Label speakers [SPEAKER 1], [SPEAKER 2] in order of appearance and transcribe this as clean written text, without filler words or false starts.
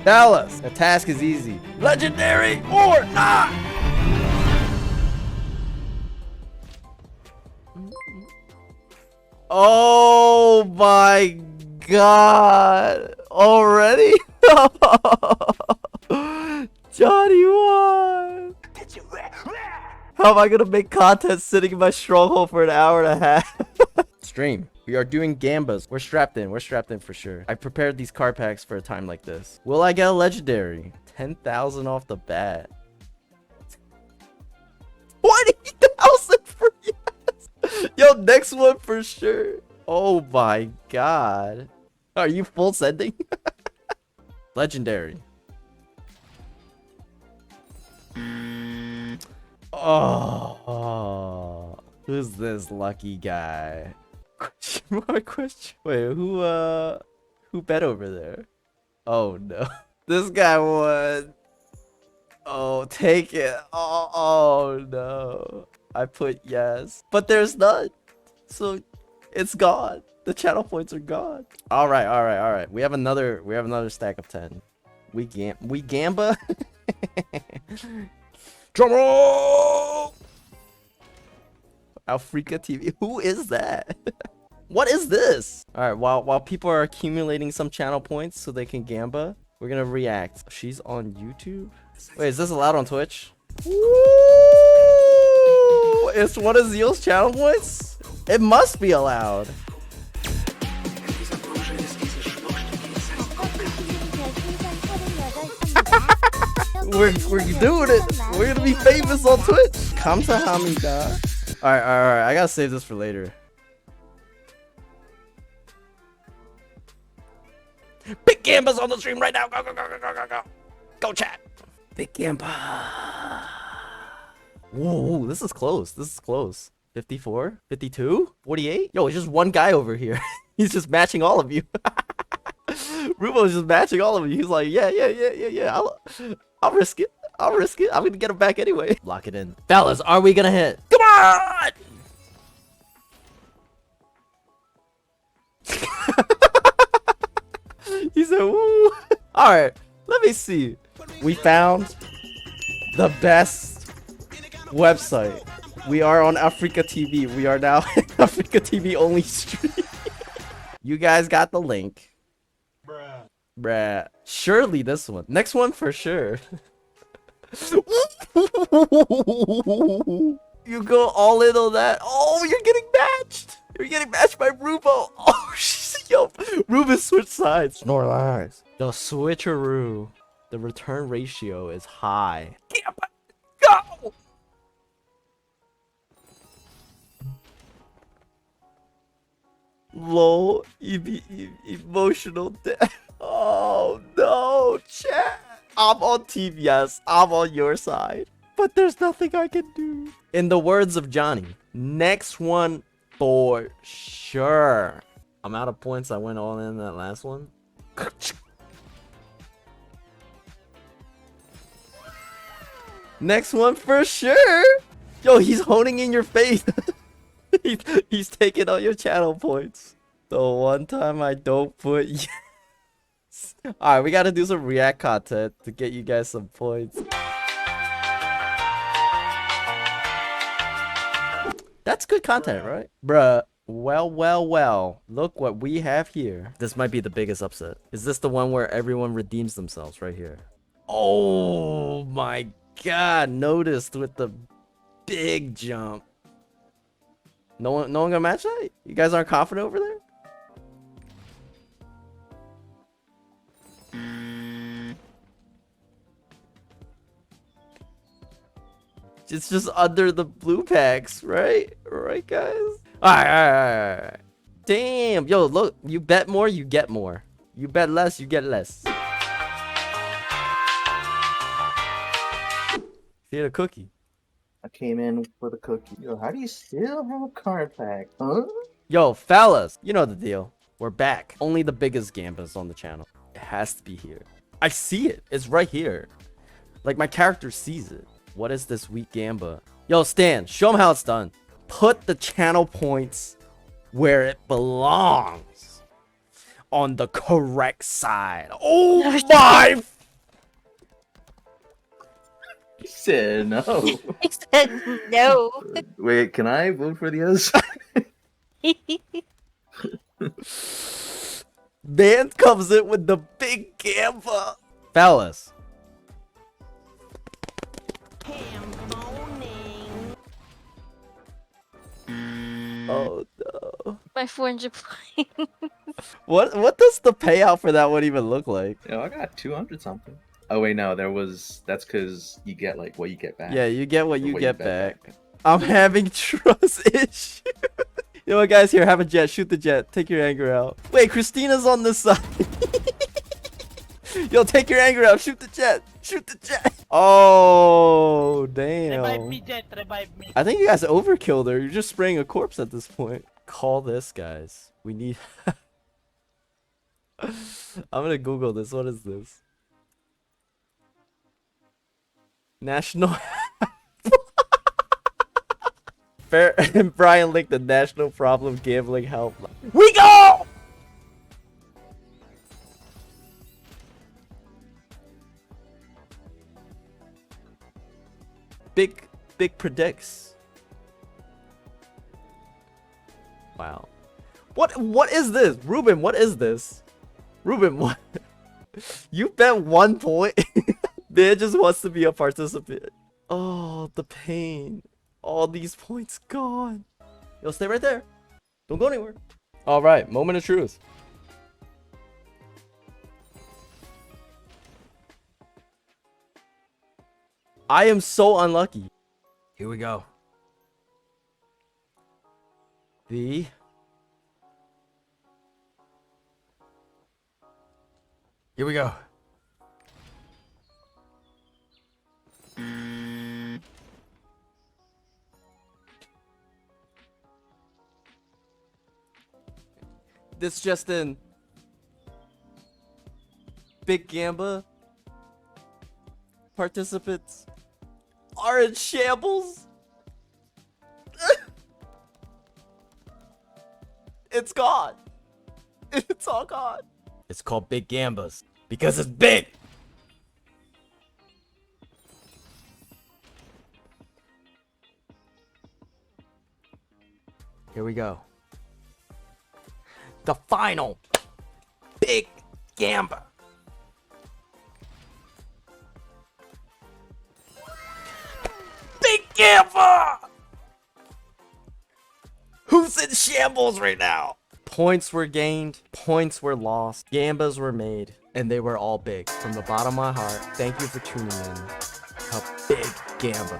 [SPEAKER 1] Dallas, the task is easy. Legendary or not. Oh my god. Already? Johnny won. How am I gonna make content sitting in my stronghold for an hour and a half? Stream. We are doing gambas. We're strapped in. We're strapped in for sure. I prepared these card packs for a time like this. Will I get a legendary? 10,000 off the bat. 20,000 for yes. Yo, next one for sure. Oh my god. Are you full sending? Legendary. Oh, who's this lucky guy? Question mark, question. Wait, who bet over there? Oh no. This guy won. Oh, take it. Oh no. I put yes. But there's none. So it's gone. The channel points are gone. Alright. We have another stack of 10. We gamba. Drum roll! Africa TV. Who is that? What is this? All right, while people are accumulating some channel points so they can gamba, we're gonna react. She's on YouTube. Wait, is this allowed on Twitch? Woo! It's one of Zeal's channel points? It must be allowed. We're doing it. We're gonna be famous on Twitch. Kamsahamnida. Alright. I gotta save this for later. Big Gamba's on the stream right now. Go. Go chat. Big Gamba. Whoa, this is close. 54? 52? 48? Yo, it's just one guy over here. He's just matching all of you. Rubo's just matching all of you. He's like, yeah. I'll risk it. I'm gonna get him back anyway. Lock it in. Fellas, are we gonna hit? Come on! He said, woo. Alright, let me see. We found the best website. We are on Africa TV. We are now Africa TV only stream. You guys got the link. Bruh. Surely this one. Next one for sure. You go all in on that. Oh, you're getting matched. You're getting matched by Rubo. Oh, yo. Rubo switched sides. Snore lies. The switcheroo. The return ratio is high. Go! Low emotional death. Oh no, chat. I'm on Team Yes. I'm on your side. But there's nothing I can do. In the words of Johnny, next one for sure. I'm out of points. I went all in that last one. Next one for sure. Yo, he's honing in your face. he's taking all your channel points. The one time I don't put yes. Alright, we gotta do some react content to get you guys some points. That's good content, right? Bruh. Well. Look what we have here. This might be the biggest upset. Is this the one where everyone redeems themselves right here? Oh my god. Noticed with the big jump. No one gonna match that? You guys aren't confident over there? It's just under the blue packs, right? Right, guys? Alright. Damn. Yo, look. You bet more, you get more. You bet less, you get less. Get a cookie.
[SPEAKER 2] I came in for the cookie. Yo, how do you still have a card pack? Huh?
[SPEAKER 1] Yo, fellas. You know the deal. We're back. Only the biggest gambas on the channel. It has to be here. I see it. It's right here. Like, my character sees it. What is this weak gamba? Yo, Stan, show him how it's done. Put the channel points where it belongs. on the correct side. Oh my!
[SPEAKER 2] He said no.
[SPEAKER 3] I said no.
[SPEAKER 2] Wait, can I vote for the other side?
[SPEAKER 1] Man comes in with the big gamba. Fellas. Oh no.
[SPEAKER 3] My 400 points.
[SPEAKER 1] What does the payout for that one even look like?
[SPEAKER 2] Yo, I got 200 something. Oh wait, no, that's because you get like what you get back.
[SPEAKER 1] Yeah, you get what
[SPEAKER 2] Or
[SPEAKER 1] you
[SPEAKER 2] what
[SPEAKER 1] get
[SPEAKER 2] bet
[SPEAKER 1] back. I'm having trust issues. You know what, guys? Here, have a jet. Shoot the jet. Take your anger out. Wait, Christina's on this side. Yo, take your anger out. Shoot the jet. Shoot the jet. Oh, damn.
[SPEAKER 4] Revive me, Jet. Revive me.
[SPEAKER 1] I think you guys overkilled her. You're just spraying a corpse at this point. Call this, guys. We need... I'm gonna Google this. What is this? National... Fair and Brian linked the National Problem Gambling Helpline. We go! Big predicts. Wow. What is this? Ruben, what is this? Ruben, what? You bet 1 point? Man just wants to be a participant. Oh, the pain. All these points gone. Yo, stay right there. Don't go anywhere. All right, moment of truth. I am so unlucky. Here we go. Here we go. This just in. Big Gamba participants are in shambles. It's gone. It's all gone. It's called Big Gambas because it's big. Here we go. The final Big Gamba. Big Gamba! Who's in shambles right now? Points were gained, points were lost, gambas were made, and they were all big. From the bottom of my heart, thank you for tuning in. A big gamba.